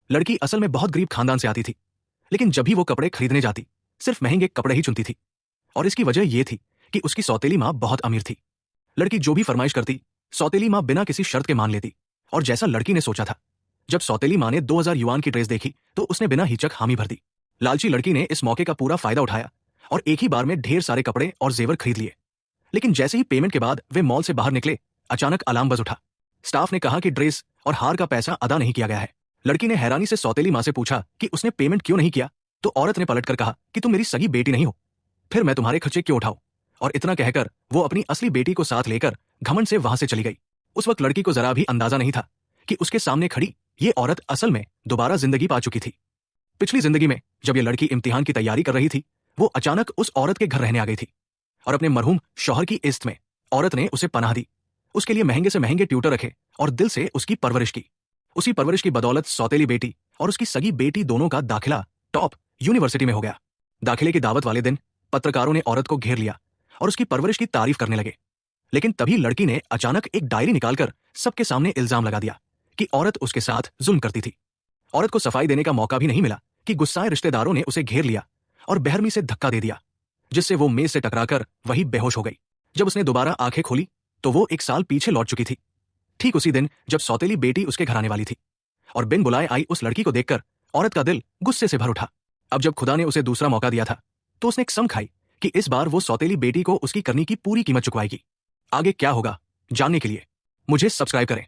लड़की असल में बहुत गरीब खानदान से आती थी, लेकिन जब भी वो कपड़े खरीदने जाती सिर्फ महंगे कपड़े ही चुनती थी। और इसकी वजह यह थी कि उसकी सौतेली माँ बहुत अमीर थी। लड़की जो भी फरमाइश करती सौतेली माँ बिना किसी शर्त के मान लेती। और जैसा लड़की ने सोचा था, जब सौतेली माँ ने 2000 युआन की ड्रेस देखी तो उसने बिना हिचक हामी भर दी। लालची लड़की ने इस मौके का पूरा फायदा उठाया और एक ही बार में ढेर सारे कपड़े और जेवर खरीद लिए। लेकिन जैसे ही पेमेंट के बाद वे मॉल से बाहर निकले, अचानक अलार्म बज उठा। स्टाफ ने कहा कि ड्रेस और हार का पैसा अदा नहीं किया गया है। लड़की ने हैरानी से सौतेली माँ से पूछा कि उसने पेमेंट क्यों नहीं किया, तो औरत ने पलटकर कहा कि तुम मेरी सगी बेटी नहीं हो, फिर मैं तुम्हारे खर्चे क्यों उठाऊं। और इतना कहकर वो अपनी असली बेटी को साथ लेकर घमंड से वहां से चली गई। उस वक्त लड़की को जरा भी अंदाजा नहीं था कि उसके सामने खड़ी ये औरत असल में दोबारा जिंदगी पा चुकी थी। पिछली जिंदगी में जब ये लड़की इम्तिहान की तैयारी कर रही थी, वो अचानक उस औरत के घर रहने आ गई थी। और अपने मरहूम शौहर की इज्जत में औरत ने उसे पनाह दी, उसके लिए महंगे से महंगे ट्यूटर रखे और दिल से उसकी परवरिश की। उसी परवरिश की बदौलत सौतेली बेटी और उसकी सगी बेटी दोनों का दाखिला टॉप यूनिवर्सिटी में हो गया। दाखिले की दावत वाले दिन पत्रकारों ने औरत को घेर लिया और उसकी परवरिश की तारीफ करने लगे। लेकिन तभी लड़की ने अचानक एक डायरी निकालकर सबके सामने इल्जाम लगा दिया कि औरत उसके साथ जुल्म करती थी। औरत को सफाई देने का मौका भी नहीं मिला कि गुस्साए रिश्तेदारों ने उसे घेर लिया और बेरहमी से धक्का दे दिया, जिससे वो मेज से टकराकर वही बेहोश हो गई। जब उसने दोबारा आंखें खोली तो वो 1 साल पीछे लौट चुकी थी, ठीक उसी दिन जब सौतेली बेटी उसके घर आने वाली थी। और बिन बुलाए आई उस लड़की को देखकर औरत का दिल गुस्से से भर उठा। अब जब खुदा ने उसे दूसरा मौका दिया था तो उसने कसम खाई कि इस बार वो सौतेली बेटी को उसकी करनी की पूरी कीमत चुकवाएगी। आगे क्या होगा जानने के लिए मुझे सब्सक्राइब करें।